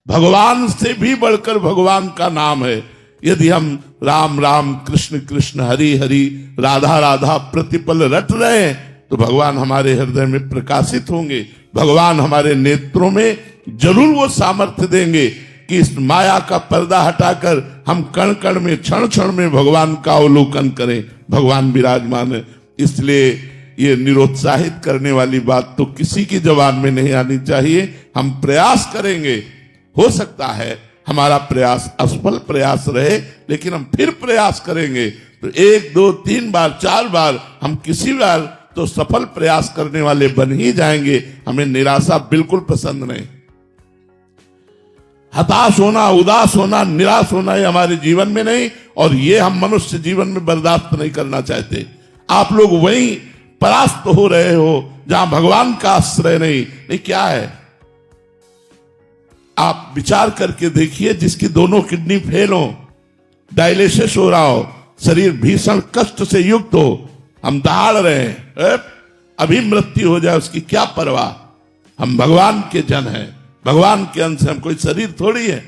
भगवान से भी बढ़कर भगवान का नाम है। यदि हम राम राम कृष्ण कृष्ण हरि हरि राधा राधा प्रतिपल रट रहे हैं तो भगवान हमारे हृदय में प्रकाशित होंगे। भगवान हमारे नेत्रों में जरूर वो सामर्थ्य देंगे कि इस माया का पर्दा हटाकर हम कण कण में क्षण क्षण में भगवान का अवलोकन करें। भगवान विराजमान है। इसलिए ये निरुत्साहित करने वाली बात तो किसी की जबान में नहीं आनी चाहिए। हम प्रयास करेंगे, हो सकता है हमारा प्रयास असफल प्रयास रहे, लेकिन हम फिर प्रयास करेंगे तो 1 2 3 बार 4 बार हम किसी बार तो सफल प्रयास करने वाले बन ही जाएंगे। हमें निराशा बिल्कुल पसंद नहीं। हताश होना, उदास होना, निराश होना ये हमारे जीवन में नहीं, और ये हम मनुष्य जीवन में बर्दाश्त नहीं करना चाहते। आप लोग वहीं परास्त हो रहे हो जहां भगवान का आश्रय नहीं। क्या है, आप विचार करके देखिए, जिसकी दोनों किडनी फेल हो, डायलिसिस हो रहा हो, शरीर भीषण कष्ट से युक्त हो, हम दहाड़ रहे हैं, अभी मृत्यु हो जाए उसकी क्या परवाह। हम भगवान के जन हैं, भगवान के अंश, हम कोई शरीर थोड़ी है।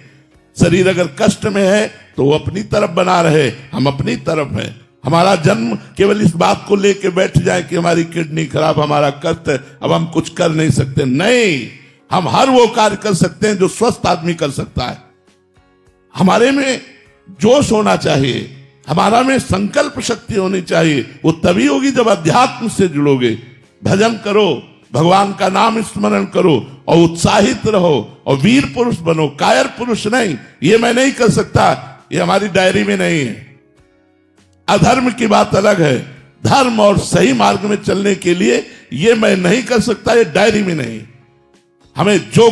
शरीर अगर कष्ट में है तो वो अपनी तरफ बना रहे, हम अपनी तरफ हैं। हमारा जन्म केवल इस बात को लेके बैठ जाए कि हमारी किडनी खराब, हमारा कष्ट है, अब हम कुछ कर नहीं सकते। नहीं, हम हर वो कार्य कर सकते हैं जो स्वस्थ आदमी कर सकता है। हमारे में जोश होना चाहिए, हमारा में संकल्प शक्ति होनी चाहिए। वो तभी होगी जब अध्यात्म से जुड़ोगे। भजन करो, भगवान का नाम स्मरण करो और उत्साहित रहो और वीर पुरुष बनो, कायर पुरुष नहीं। ये मैं नहीं कर सकता, ये हमारी डायरी में नहीं है। अधर्म की बात अलग है, धर्म और सही मार्ग में चलने के लिए ये मैं नहीं कर सकता, ये डायरी में नहीं। हमें जो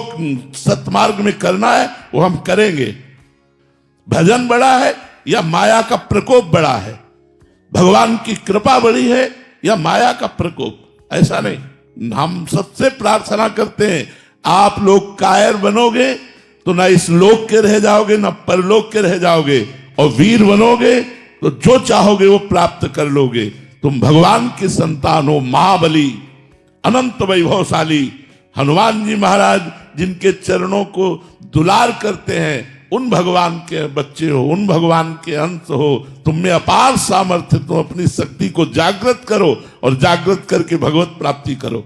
सतमार्ग में करना है वो हम करेंगे। भजन बड़ा है या माया का प्रकोप बड़ा है, भगवान की कृपा बड़ी है या माया का प्रकोप, ऐसा नहीं। हम सबसे प्रार्थना करते हैं आप लोग कायर बनोगे तो ना इस लोक के रह जाओगे ना परलोक के रह जाओगे, और वीर बनोगे तो जो चाहोगे वो प्राप्त कर लोगे। तुम भगवान की संतान हो, महाबली अनंत वैभवशाली हनुमान जी महाराज जिनके चरणों को दुलार करते हैं, उन भगवान के बच्चे हो, उन भगवान के अंश हो। तुम में अपार सामर्थ्य, तुम अपनी शक्ति को जागृत करो और जागृत करके भगवत प्राप्ति करो।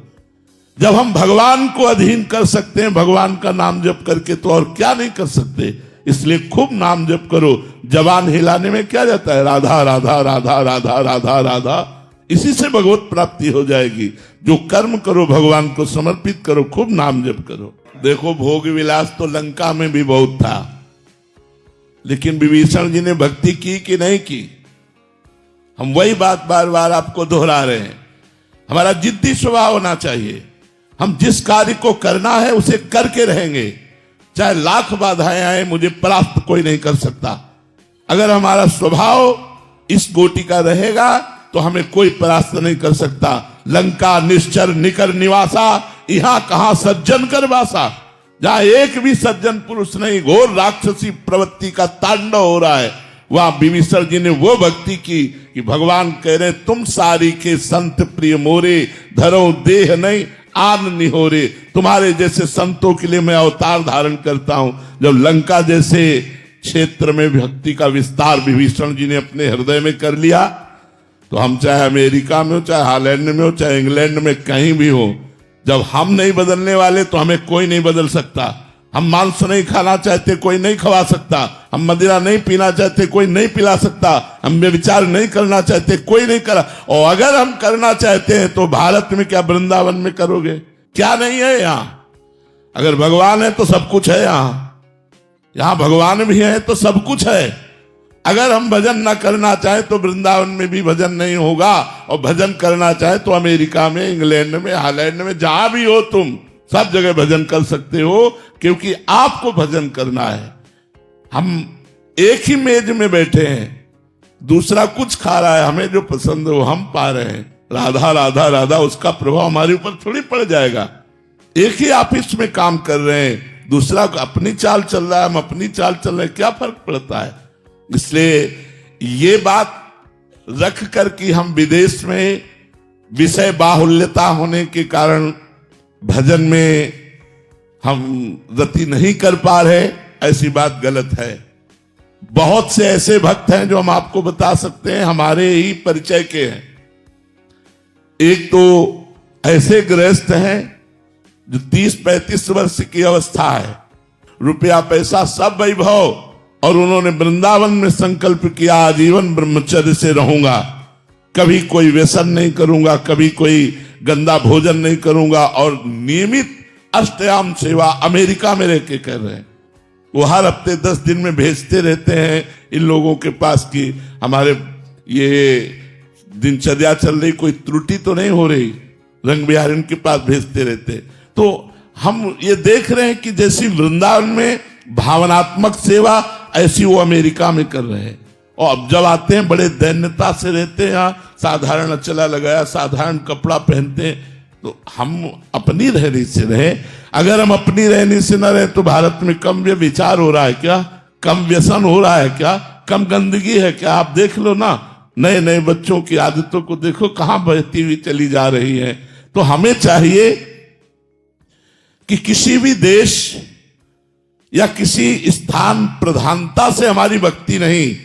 जब हम भगवान को अधीन कर सकते हैं भगवान का नाम जप करके, तो और क्या नहीं कर सकते। इसलिए खूब नाम जप करो। जबान हिलाने में क्या जाता है, राधा राधा राधा राधा राधा राधा, इसी से भगवत प्राप्ति हो जाएगी। जो कर्म करो भगवान को समर्पित करो, खूब नाम जप करो। देखो भोग विलास तो लंका में भी बहुत था, लेकिन विभीषण जी ने भक्ति की कि नहीं की। हम वही बात बार बार आपको दोहरा रहे हैं। हमारा जिद्दी स्वभाव होना चाहिए। हम जिस कार्य को करना है उसे करके रहेंगे, चाहे लाख बाधाएं आए, मुझे परास्त कोई नहीं कर सकता। अगर हमारा स्वभाव इस कोटि का रहेगा तो हमें कोई परास्त नहीं कर सकता। लंका निश्चर निकर निवासा, यहां कहां सज्जन कर वासा। जहां एक भी सज्जन पुरुष नहीं, घोर राक्षसी प्रवृत्ति का तांडव हो रहा है, वहां विभीषण जी ने वो भक्ति की कि भगवान कह रहे तुम सारी के संत प्रिय मोरे, धरो देह नहीं आन निहोरे। तुम्हारे जैसे संतों के लिए मैं अवतार धारण करता हूं। जब लंका जैसे क्षेत्र में भक्ति का विस्तार विभीषण जी ने अपने हृदय में कर लिया, तो हम चाहे अमेरिका में हो, चाहे हॉलैंड में हो, चाहे इंग्लैंड में कहीं भी हो, जब हम नहीं बदलने वाले तो हमें कोई नहीं बदल सकता। हम मांस नहीं खाना चाहते, कोई नहीं खवा सकता। हम मदिरा नहीं पीना चाहते, कोई नहीं पिला सकता। हम व्यभिचार नहीं करना चाहते, कोई नहीं करा। और अगर हम करना चाहते हैं तो भारत में क्या वृंदावन में करोगे? क्या नहीं है यहाँ? अगर भगवान है तो सब कुछ है। यहाँ भगवान भी है तो सब कुछ है। अगर हम भजन ना करना चाहे तो वृंदावन में भी भजन नहीं होगा, और भजन करना चाहे तो अमेरिका में, इंग्लैंड में, हॉलैंड में, जहां भी हो तुम सब जगह भजन कर सकते हो, क्योंकि आपको भजन करना है। हम एक ही मेज में बैठे हैं, दूसरा कुछ खा रहा है, हमें जो पसंद है वो हम पा रहे हैं। राधा राधा राधा, उसका प्रभाव हमारे ऊपर थोड़ी पड़ जाएगा। एक ही ऑफिस में काम कर रहे हैं, दूसरा अपनी चाल चल रहा है, हम अपनी चाल चल रहे हैं, क्या फर्क पड़ता है? इसलिए ये बात रख कर कि हम विदेश में विषय बाहुल्यता होने के कारण भजन में हम रति नहीं कर पा रहे, ऐसी बात गलत है। बहुत से ऐसे भक्त हैं जो हम आपको बता सकते हैं, हमारे ही परिचय के हैं। एक तो ऐसे गृहस्थ हैं जो 30-35 वर्ष की अवस्था है, रुपया पैसा सब वैभव, और उन्होंने वृंदावन में संकल्प किया आजीवन ब्रह्मचर्य से रहूंगा, कभी कोई व्यसन नहीं करूंगा, कभी कोई गंदा भोजन नहीं करूंगा, और नियमित अष्टयाम सेवा अमेरिका में रह के कर रहे हैं। वो हर हफ्ते 10 दिन में भेजते रहते हैं इन लोगों के पास कि हमारे ये दिनचर्या चल रही, कोई त्रुटि तो नहीं हो रही, रंग बिहारी उनके पास भेजते रहते। तो हम ये देख रहे हैं कि जैसी वृंदावन में भावनात्मक सेवा, ऐसी वो अमेरिका में कर रहे हैं। और अब जब आते हैं बड़े दैन्यता से रहते हैं, यहाँ साधारण अचला लगाया, साधारण कपड़ा पहनते हैं। तो हम अपनी रहनी से रहे। अगर हम अपनी रहनी से न रहे तो भारत में कम विचार हो रहा है क्या, कम व्यसन हो रहा है क्या, कम गंदगी है क्या? आप देख लो ना, नए नए बच्चों की आदतों को देखो कहां बहती हुई चली जा रही है। तो हमें चाहिए कि किसी भी देश या किसी स्थान प्रधानता से हमारी भक्ति नहीं,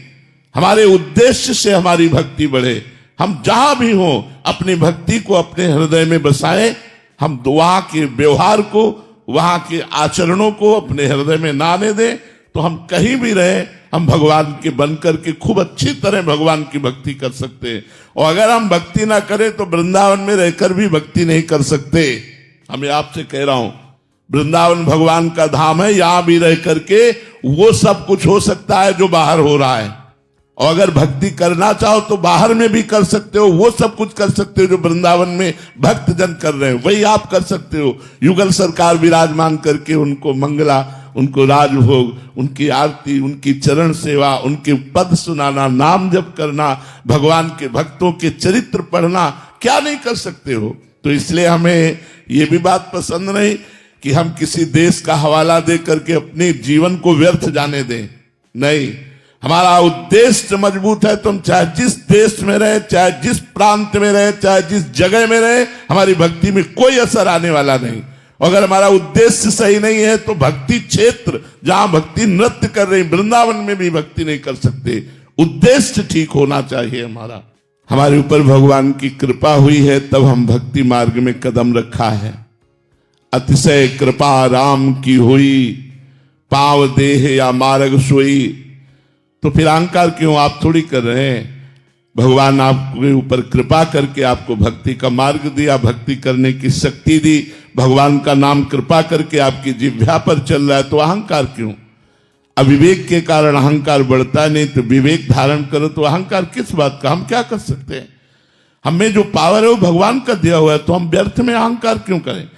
हमारे उद्देश्य से हमारी भक्ति बढ़े। हम जहां भी हों अपनी भक्ति को अपने हृदय में बसाएं। हम वहां के व्यवहार को, वहां के आचरणों को अपने हृदय में ना आने दें। तो हम कहीं भी रहे, हम भगवान के बनकर के खूब अच्छी तरह भगवान की भक्ति कर सकते हैं। और अगर हम भक्ति ना करें तो वृंदावन में रहकर भी भक्ति नहीं कर सकते। मैं आपसे कह रहा हूं, वृंदावन भगवान का धाम है, यहां भी रह करके वो सब कुछ हो सकता है जो बाहर हो रहा है। और अगर भक्ति करना चाहो तो बाहर में भी कर सकते हो, वो सब कुछ कर सकते हो जो वृंदावन में भक्त जन कर रहे हैं, वही आप कर सकते हो। युगल सरकार विराजमान करके उनको मंगला, उनको राजभोग, उनकी आरती, उनकी चरण सेवा, उनके पद सुनाना, नाम जप करना, भगवान के भक्तों के चरित्र पढ़ना, क्या नहीं कर सकते हो। तो इसलिए हमें ये भी बात पसंद नहीं कि हम किसी देश का हवाला दे करके अपने जीवन को व्यर्थ जाने दें। नहीं, हमारा उद्देश्य मजबूत है तो हम चाहे जिस देश में रहे, चाहे जिस प्रांत में रहे, चाहे जिस जगह में रहे, हमारी भक्ति में कोई असर आने वाला नहीं। अगर हमारा उद्देश्य सही नहीं है तो भक्ति क्षेत्र जहां भक्ति नृत्य कर रही, वृंदावन में भी भक्ति नहीं कर सकते। उद्देश्य ठीक होना चाहिए हमारा। हमारे ऊपर भगवान की कृपा हुई है तब हम भक्ति मार्ग में कदम रखा है। अतिशय कृपा राम की हुई, पाव देह या मार्ग सोई। तो फिर अहंकार क्यों? आप थोड़ी कर रहे हैं। भगवान आपके ऊपर कृपा करके आपको भक्ति का मार्ग दिया, भक्ति करने की शक्ति दी, भगवान का नाम कृपा करके आपकी जिह्वा पर चल रहा है, तो अहंकार क्यों? अविवेक के कारण अहंकार बढ़ता नहीं, तो विवेक धारण करो तो अहंकार किस बात का? हम क्या कर सकते हैं? हमें जो पावर है वो भगवान का दिया हुआ है, तो हम व्यर्थ में अहंकार क्यों करें?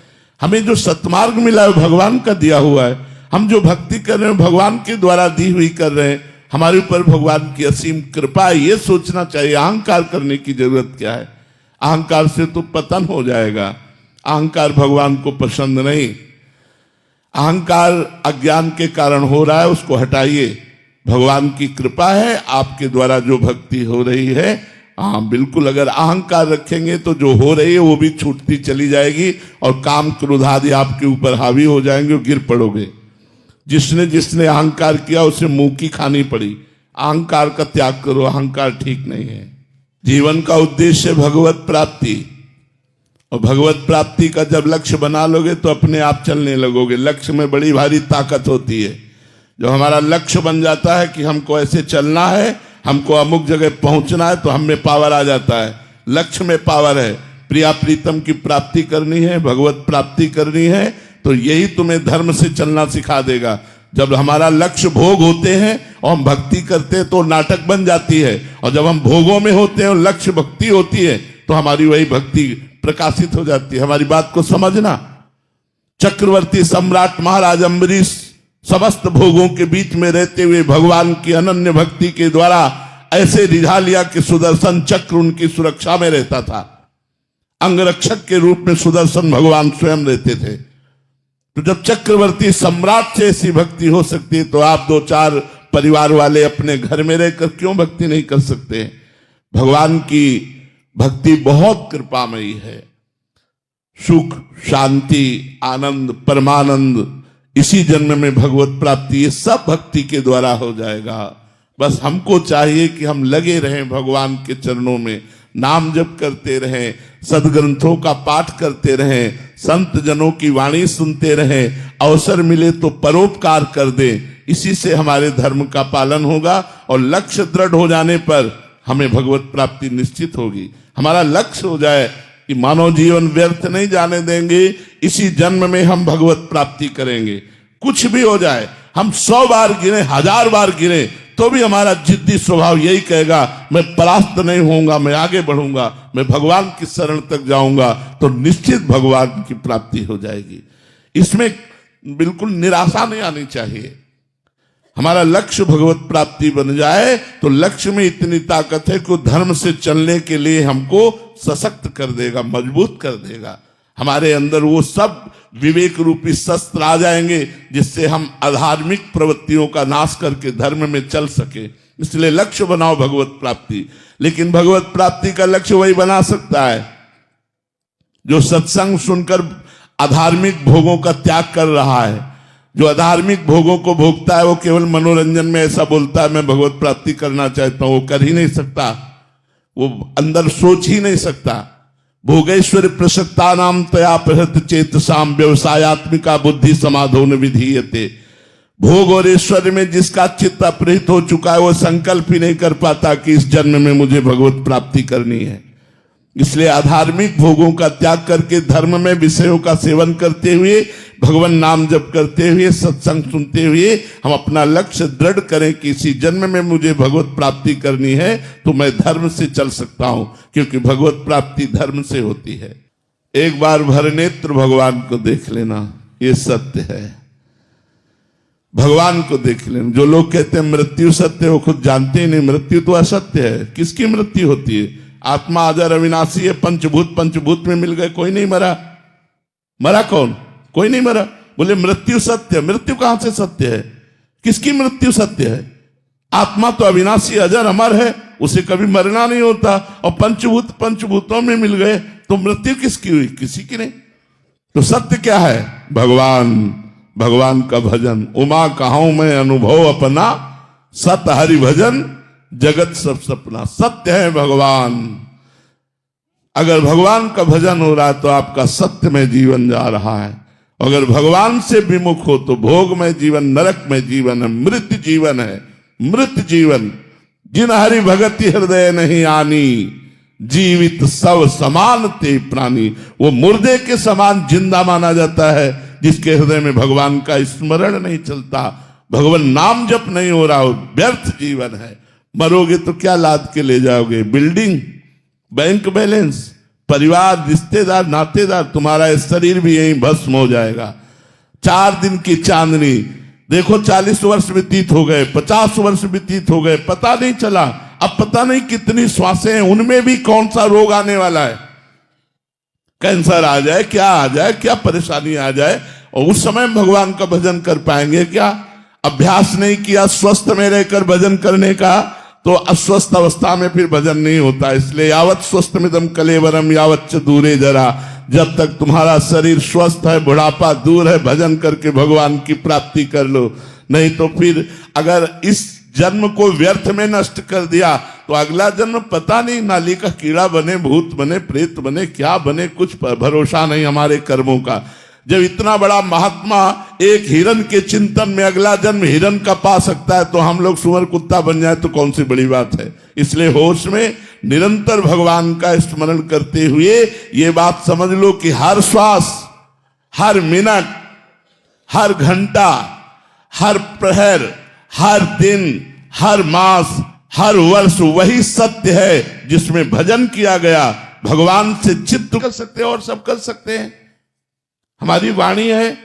हमें जो सत्मार्ग मिला है भगवान का दिया हुआ है, हम जो भक्ति कर रहे हैं भगवान के द्वारा दी हुई कर रहे हैं, हमारे ऊपर भगवान की असीम कृपा है, ये सोचना चाहिए। अहंकार करने की जरूरत क्या है? अहंकार से तो पतन हो जाएगा। अहंकार भगवान को पसंद नहीं। अहंकार अज्ञान के कारण हो रहा है, उसको हटाइए। भगवान की कृपा है, आपके द्वारा जो भक्ति हो रही है, हाँ बिल्कुल। अगर अहंकार रखेंगे तो जो हो रही है वो भी छूटती चली जाएगी और काम क्रोध आदि आपके ऊपर हावी हो जाएंगे और गिर पड़ोगे। जिसने जिसने अहंकार किया उसे मुंह की खानी पड़ी। अहंकार का त्याग करो, अहंकार ठीक नहीं है। जीवन का उद्देश्य भगवत प्राप्ति, और भगवत प्राप्ति का जब लक्ष्य बना लोगे तो अपने आप चलने लगोगे। लक्ष्य में बड़ी भारी ताकत होती है। जब हमारा लक्ष्य बन जाता है कि हमको ऐसे चलना है, हमको अमुक जगह पहुंचना है, तो हम में पावर आ जाता है। लक्ष्य में पावर है। प्रिया प्रीतम की प्राप्ति करनी है, भगवत प्राप्ति करनी है, तो यही तुम्हें धर्म से चलना सिखा देगा। जब हमारा लक्ष्य भोग होते हैं और हम भक्ति करते हैं तो नाटक बन जाती है, और जब हम भोगों में होते हैं और लक्ष्य भक्ति होती है तो हमारी वही भक्ति प्रकाशित हो जाती है। हमारी बात को समझना। चक्रवर्ती सम्राट महाराज अम्बरीश समस्त भोगों के बीच में रहते हुए भगवान की अनन्य भक्ति के द्वारा ऐसे रिझा लिया कि सुदर्शन चक्र उनकी सुरक्षा में रहता था। अंगरक्षक के रूप में सुदर्शन भगवान स्वयं रहते थे। तो जब चक्रवर्ती सम्राट से ऐसी भक्ति हो सकती है तो आप 2-4 परिवार वाले अपने घर में रहकर क्यों भक्ति नहीं कर सकते? भगवान की भक्ति बहुत कृपामयी है। सुख, शांति, आनंद, परमानंद, इसी जन्म में भगवत प्राप्ति, ये सब भक्ति के द्वारा हो जाएगा। बस हमको चाहिए कि हम लगे रहें भगवान के चरणों में, नाम जप करते रहें, सदग्रंथों का पाठ करते रहें, संत जनों की वाणी सुनते रहें, अवसर मिले तो परोपकार कर दें। इसी से हमारे धर्म का पालन होगा और लक्ष्य दृढ़ हो जाने पर हमें भगवत प्राप्ति निश्चित होगी। हमारा लक्ष्य हो जाए कि मानव जीवन व्यर्थ नहीं जाने देंगे, इसी जन्म में हम भगवत प्राप्ति करेंगे। कुछ भी हो जाए, हम 100 बार गिरे, 1000 बार गिरे, तो भी हमारा जिद्दी स्वभाव यही कहेगा, मैं परास्त नहीं होऊंगा, मैं आगे बढ़ूंगा, मैं भगवान की शरण तक जाऊंगा, तो निश्चित भगवान की प्राप्ति हो जाएगी। इसमें बिल्कुल निराशा नहीं आनी चाहिए। हमारा लक्ष्य भगवत प्राप्ति बन जाए तो लक्ष्य में इतनी ताकत है कि धर्म से चलने के लिए हमको सशक्त कर देगा, मजबूत कर देगा। हमारे अंदर वो सब विवेक रूपी शस्त्र आ जाएंगे जिससे हम अधार्मिक प्रवृत्तियों का नाश करके धर्म में चल सके। इसलिए लक्ष्य बनाओ भगवत प्राप्ति। लेकिन भगवत प्राप्ति का लक्ष्य वही बना सकता है जो सत्संग सुनकर अधार्मिक भोगों का त्याग कर रहा है। जो अधार्मिक भोगों को भोगता है वो केवल मनोरंजन में ऐसा बोलता है मैं भगवत प्राप्ति करना चाहता हूं, वो कर ही नहीं सकता, वो अंदर सोच ही नहीं सकता। भोगेश्वर प्रसक्ता नाम तया प्रहृत चेतसाम व्यवसायत्मिका बुद्धि समाधो न विधीयते। भोग और ऐश्वर्य में जिसका चित्त अपहृत हो चुका है वो संकल्प ही नहीं कर पाता कि इस जन्म में मुझे भगवत प्राप्ति करनी है। इसलिए अधार्मिक भोगों का त्याग करके धर्म में विषयों का सेवन करते हुए, भगवान नाम जप करते हुए, सत्संग सुनते हुए हम अपना लक्ष्य दृढ़ करें कि इसी जन्म में मुझे भगवत प्राप्ति करनी है तो मैं धर्म से चल सकता हूं, क्योंकि भगवत प्राप्ति धर्म से होती है। एक बार भर नेत्र भगवान को देख लेना, ये सत्य है। भगवान को देख लेना। जो लोग कहते हैं मृत्यु सत्य, वो खुद जानते ही नहीं मृत्यु तो असत्य है। किसकी मृत्यु होती है? आत्मा अजर अविनाशी है, पंचभूत में मिल गए, कोई नहीं मरा। मरा कौन? कोई नहीं मरा। बोले मृत्यु सत्य, मृत्यु कहां से सत्य है? किसकी मृत्यु सत्य है? आत्मा तो अविनाशी अजर अमर है, उसे कभी मरना नहीं होता। और पंचभूतों में मिल गए तो मृत्यु किसकी हुई? किसी की नहीं। तो सत्य क्या है? भगवान, भगवान का भजन। उमा कहाऊं मैं अनुभव अपना, सत हरि भजन जगत सब सपना। सत्य है भगवान। अगर भगवान का भजन हो रहा है तो आपका सत्य में जीवन जा रहा है। अगर भगवान से विमुख हो तो भोग में जीवन, नरक में जीवन है, मृत जीवन है। मृत जीवन जिन हरि भगति हृदय नहीं आनी, जीवित सब समान ते प्राणी। वो मुर्दे के समान जिंदा माना जाता है जिसके हृदय में भगवान का स्मरण नहीं चलता, भगवान नाम जप नहीं हो रहा हो। व्यर्थ जीवन है। मरोगे तो क्या लाद के ले जाओगे? बिल्डिंग, बैंक बैलेंस, परिवार, रिश्तेदार, नातेदार, तुम्हारा शरीर भी यहीं भस्म हो जाएगा। 4 दिन की चांदनी देखो, 40 वर्ष व्यतीत हो गए, 50 वर्ष व्यतीत हो गए, पता नहीं चला। अब पता नहीं कितनी श्वासें हैं, उनमें भी कौन सा रोग आने वाला है। कैंसर आ जाए, क्या आ जाए, क्या परेशानी आ जाए, और उस समय भगवान का भजन कर पाएंगे क्या? अभ्यास नहीं किया स्वस्थ में रहकर भजन करने का, तो अस्वस्थ अवस्था में फिर भजन नहीं होता। इसलिए यावत स्वस्थ मिदम कलेवरम यावत च दूरे जरा। जब तक तुम्हारा शरीर स्वस्थ है, बुढ़ापा दूर है, भजन करके भगवान की प्राप्ति कर लो। नहीं तो फिर अगर इस जन्म को व्यर्थ में नष्ट कर दिया तो अगला जन्म पता नहीं, नाली का कीड़ा बने, भूत बने, प्रेत बने, क्या बने, कुछ भरोसा नहीं हमारे कर्मों का। जब इतना बड़ा महात्मा एक हिरन के चिंतन में अगला जन्म हिरन का पा सकता है, तो हम लोग सुअर कुत्ता बन जाए तो कौन सी बड़ी बात है। इसलिए होश में निरंतर भगवान का स्मरण करते हुए ये बात समझ लो कि हर श्वास, हर मिनट, हर घंटा, हर प्रहर, हर दिन, हर मास, हर वर्ष वही सत्य है जिसमें भजन किया गया। भगवान से चित्त कर सकते हैं और सब कर सकते हैं। हमारी वाणी है,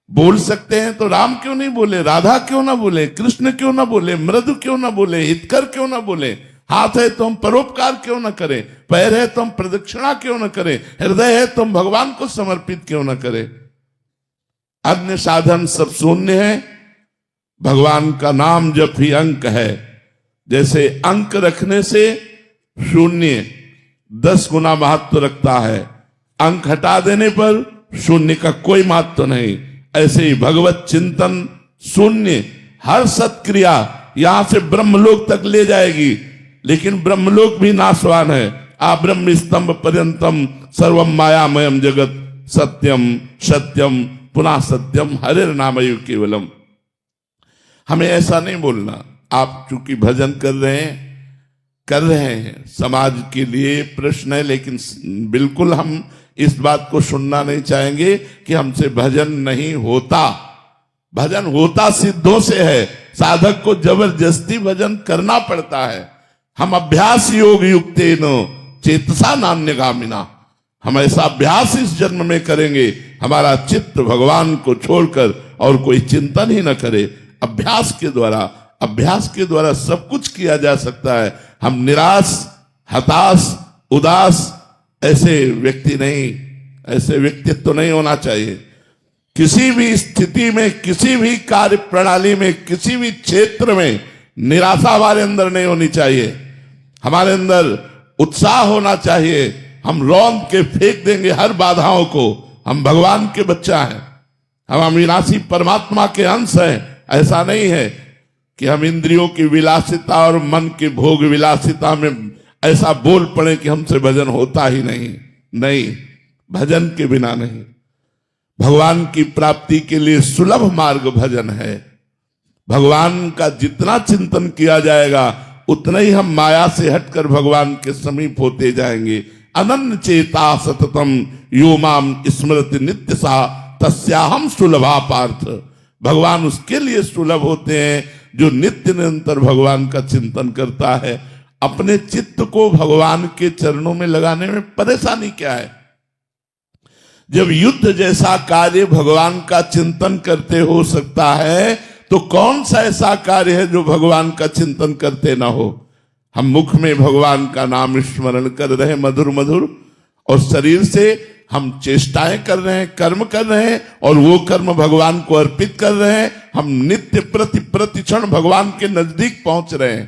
बोल सकते हैं, तो राम क्यों नहीं बोले, राधा क्यों ना बोले, कृष्ण क्यों ना बोले, मृदु क्यों ना बोले, हितकर क्यों ना बोले। हाथ है तो हम परोपकार क्यों ना करें, पैर है तो हम प्रदक्षिणा क्यों ना करें, हृदय है तो हम भगवान को समर्पित क्यों ना करें। अन्य साधन सब शून्य है, भगवान का नाम जप ही अंक है। जैसे अंक रखने से शून्य 10 गुना महत्व रखता है, अंक हटा देने पर शून्य का कोई महत्व नहीं। ऐसे ही भगवत चिंतन शून्य, हर सत्क्रिया यहां से ब्रह्मलोक तक ले जाएगी, लेकिन ब्रह्मलोक भी नाशवान है। आ ब्रह्म स्तंभ पर्यंतम सर्वम मायामयम जगत सत्यम सत्यम पुनः सत्यम हरिर नामयु केवलम। हमें ऐसा नहीं बोलना। आप चूंकि भजन कर रहे हैं, समाज के लिए प्रश्न है, लेकिन बिल्कुल हम इस बात को सुनना नहीं चाहेंगे कि हमसे भजन नहीं होता। भजन होता सिद्धों से है, साधक को जबरदस्ती भजन करना पड़ता है। हम अभ्यास योग युक्तेन चेतसा नान्यगामिना, हम ऐसा अभ्यास इस जन्म में करेंगे, हमारा चित्त भगवान को छोड़कर और कोई चिंतन ही न करे। अभ्यास के द्वारा सब कुछ किया जा सकता है। हम निराश, हताश, उदास ऐसे व्यक्तित्व नहीं होना चाहिए। किसी भी स्थिति में, किसी भी कार्य प्रणाली में, किसी भी क्षेत्र में निराशा हमारे अंदर नहीं होनी चाहिए। हमारे अंदर उत्साह होना चाहिए। हम रौंद के फेंक देंगे हर बाधाओं को। हम भगवान के बच्चा हैं, हम अविनाशी परमात्मा के अंश हैं। ऐसा नहीं है कि हम इंद्रियों की विलासिता और मन के भोग विलासिता में ऐसा बोल पड़े कि हमसे भजन होता ही नहीं, भजन के बिना नहीं। भगवान की प्राप्ति के लिए सुलभ मार्ग भजन है। भगवान का जितना चिंतन किया जाएगा उतना ही हम माया से हटकर भगवान के समीप होते जाएंगे। अनन्य चेता सततम यो माम स्मृति नित्य सा तस्याहम सुलभा पार्थ। भगवान उसके लिए सुलभ होते हैं जो नित्य निरंतर भगवान का चिंतन करता है। अपने चित्त को भगवान के चरणों में लगाने में परेशानी क्या है? जब युद्ध जैसा कार्य भगवान का चिंतन करते हो सकता है, तो कौन सा ऐसा कार्य है जो भगवान का चिंतन करते ना हो? हम मुख में भगवान का नाम स्मरण कर रहे हैं मधुर मधुर, और शरीर से हम चेष्टाएं कर रहे हैं, कर्म कर रहे हैं, और वो कर्म भगवान को अर्पित कर रहे हैं। हम नित्य प्रतिक्षण भगवान के नजदीक पहुंच रहे हैं।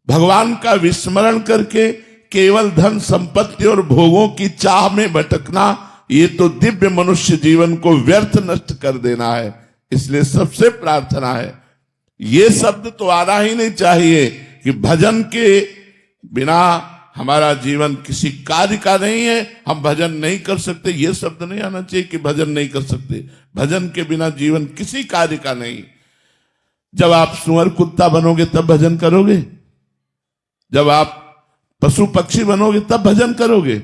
भगवान का विस्मरण करके केवल धन संपत्ति और भोगों की चाह में भटकना, ये तो दिव्य मनुष्य जीवन को व्यर्थ नष्ट कर देना है। इसलिए सबसे प्रार्थना है, ये शब्द तो आना ही नहीं चाहिए कि भजन के बिना हमारा जीवन किसी कार्य का नहीं है, हम भजन नहीं कर सकते। ये शब्द नहीं आना चाहिए कि भजन नहीं कर सकते। भजन के बिना जीवन किसी कार्य का नहीं। जब आप सुअर कुत्ता बनोगे तब भजन करोगे, जब आप पशु पक्षी बनोगे तब भजन करोगे।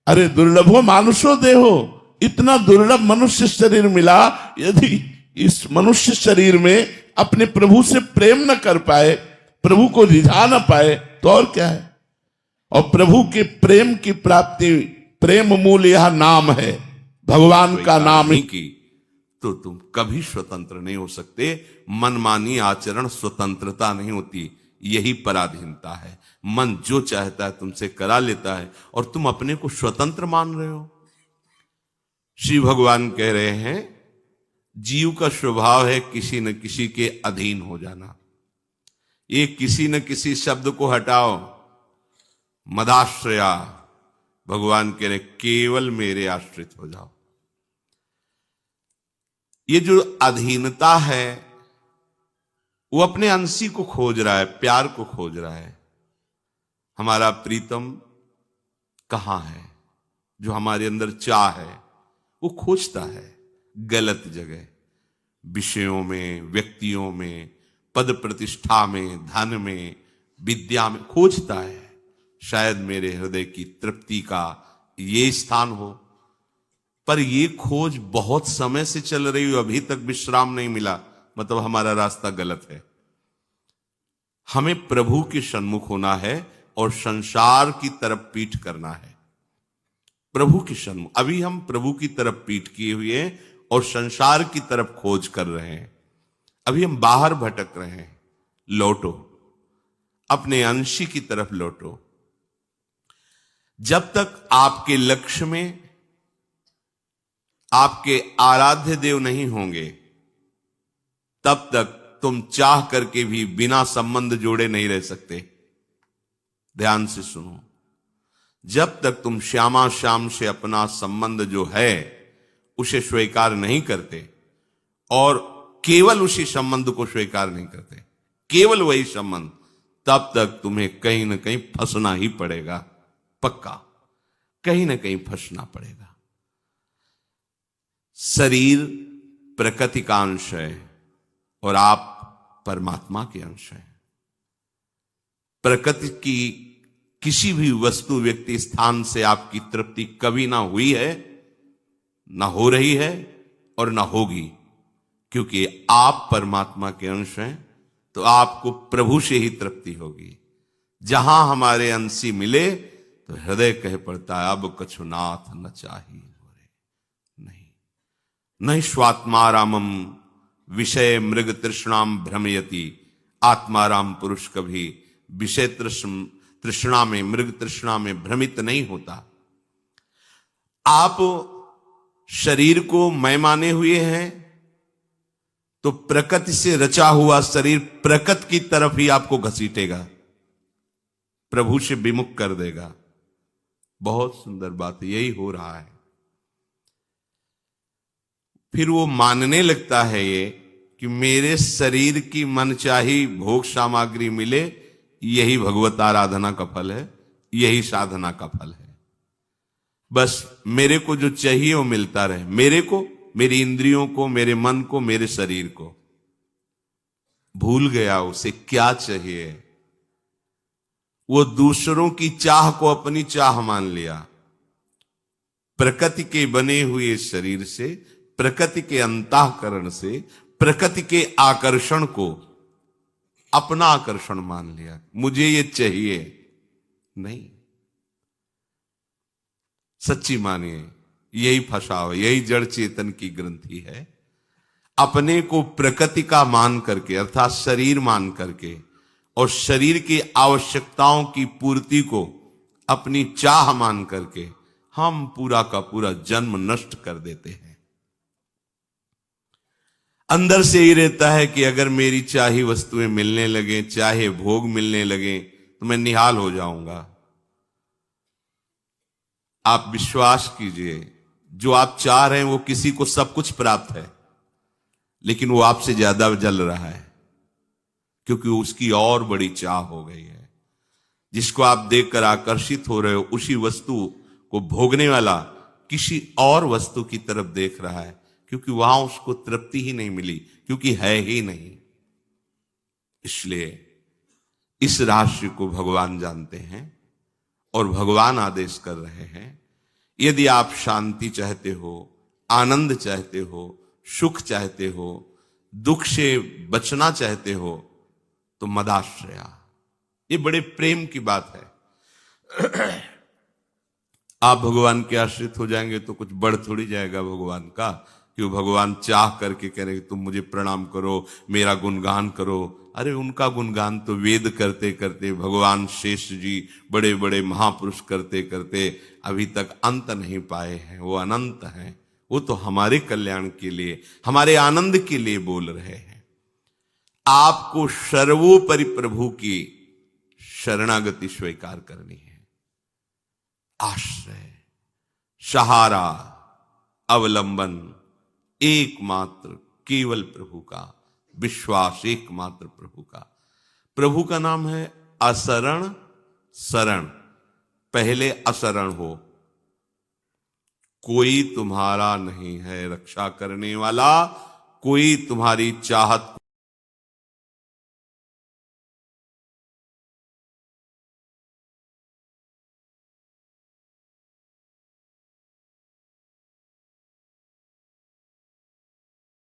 अरे दुर्लभो मानुषो देहो, इतना दुर्लभ मनुष्य शरीर मिला, यदि इस मनुष्य शरीर में अपने प्रभु से प्रेम न कर पाए, प्रभु को रिझा न पाए, तो और क्या है? और प्रभु के प्रेम की प्राप्ति, प्रेम मूल यह नाम है, भगवान का नाम ही की, तो तुम कभी स्वतंत्र नहीं हो सकते। मनमानी आचरण स्वतंत्रता नहीं होती, यही पराधीनता है। मन जो चाहता है तुमसे करा लेता है और तुम अपने को स्वतंत्र मान रहे हो। श्री भगवान कह रहे हैं, जीव का स्वभाव है किसी न किसी के अधीन हो जाना। ये किसी न किसी शब्द को हटाओ, मदाश्रया, भगवान कह रहे केवल मेरे आश्रित हो जाओ। ये जो अधीनता है वो अपने अंशी को खोज रहा है, प्यार को खोज रहा है। हमारा प्रीतम कहां है? जो हमारे अंदर चाह है वो खोजता है गलत जगह, विषयों में, व्यक्तियों में, पद प्रतिष्ठा में, धन में, विद्या में खोजता है। शायद मेरे हृदय की तृप्ति का ये स्थान हो, पर ये खोज बहुत समय से चल रही हो, अभी तक विश्राम नहीं मिला, मतलब हमारा रास्ता गलत है। हमें प्रभु के सन्मुख होना है और संसार की तरफ पीठ करना है। प्रभु के सन्मुख, अभी हम प्रभु की तरफ पीठ किए हुए हैं और संसार की तरफ खोज कर रहे हैं। अभी हम बाहर भटक रहे हैं। लौटो, अपने अंशी की तरफ लौटो। जब तक आपके लक्ष्य में आपके आराध्य देव नहीं होंगे, तब तक तुम चाह करके भी बिना संबंध जोड़े नहीं रह सकते। ध्यान से सुनो, जब तक तुम श्यामा श्याम से अपना संबंध जो है उसे स्वीकार नहीं करते और केवल उसी संबंध को स्वीकार नहीं करते, केवल वही संबंध, तब तक तुम्हें कहीं ना कहीं फंसना ही पड़ेगा, पक्का कहीं ना कहीं फंसना पड़ेगा। शरीर प्रकृति का अंश है और आप परमात्मा के अंश हैं। प्रकृति की किसी भी वस्तु, व्यक्ति, स्थान से आपकी तृप्ति कभी ना हुई है, ना हो रही है और ना होगी, क्योंकि आप परमात्मा के अंश हैं। तो आपको प्रभु से ही तृप्ति होगी। जहां हमारे अंशी मिले तो हृदय कह पड़ता है अब कछुनाथ न चाही नहीं। नहीं स्वात्मारामम विषय मृग तृष्णाम भ्रमयति, आत्माराम पुरुष कभी विषय तृष्णा में, मृग तृष्णा में भ्रमित नहीं होता। आप शरीर को मैं माने हुए हैं तो प्रकृति से रचा हुआ शरीर प्रकृति की तरफ ही आपको घसीटेगा, प्रभु से विमुख कर देगा। बहुत सुंदर बात, यही हो रहा है। फिर वो मानने लगता है ये कि मेरे शरीर की मनचाही भोग सामग्री मिले, यही भगवत आराधना का फल है, यही साधना का फल है। बस मेरे को जो चाहिए वो मिलता रहे, मेरे को, मेरी इंद्रियों को, मेरे मन को, मेरे शरीर को। भूल गया उसे क्या चाहिए। वो दूसरों की चाह को अपनी चाह मान लिया। प्रकृति के बने हुए शरीर से, प्रकृति के अंतःकरण से, प्रकृति के आकर्षण को अपना आकर्षण मान लिया। मुझे ये चाहिए नहीं। सच्ची मानिए, यही फसाव, यही जड़ चेतन की ग्रंथि है। अपने को प्रकृति का मान करके, अर्थात शरीर मान करके, और शरीर की आवश्यकताओं की पूर्ति को अपनी चाह मान करके हम पूरा का पूरा जन्म नष्ट कर देते हैं। अंदर से ही रहता है कि अगर मेरी चाही वस्तुएं मिलने लगे, चाहे भोग मिलने लगे, तो मैं निहाल हो जाऊंगा। आप विश्वास कीजिए, जो आप चाह रहे हैं वो किसी को सब कुछ प्राप्त है, लेकिन वो आपसे ज्यादा जल रहा है, क्योंकि उसकी और बड़ी चाह हो गई है। जिसको आप देखकर आकर्षित हो रहे हो, उसी वस्तु को भोगने वाला किसी और वस्तु की तरफ देख रहा है, क्योंकि वहां उसको तृप्ति ही नहीं मिली, क्योंकि है ही नहीं। इसलिए इस रहस्य को भगवान जानते हैं और भगवान आदेश कर रहे हैं, यदि आप शांति चाहते हो, आनंद चाहते हो, सुख चाहते हो, दुख से बचना चाहते हो, तो मदाश्रया। ये बड़े प्रेम की बात है। आप भगवान के आश्रित हो जाएंगे तो कुछ बढ़ थोड़ी जाएगा भगवान का, कि वो भगवान चाह करके कह रहे तुम मुझे प्रणाम करो, मेरा गुणगान करो। अरे उनका गुणगान तो वेद करते करते, भगवान शेष जी बड़े बड़े महापुरुष करते करते अभी तक अंत नहीं पाए हैं। वो अनंत हैं, वो तो हमारे कल्याण के लिए, हमारे आनंद के लिए बोल रहे हैं। आपको सर्वोपरि प्रभु की शरणागति स्वीकार करनी है। आश्रय, सहारा, अवलंबन एकमात्र केवल प्रभु का, विश्वास एकमात्र प्रभु का। प्रभु का नाम है असरण शरण। पहले असरण हो, कोई तुम्हारा नहीं है रक्षा करने वाला, कोई तुम्हारी चाहत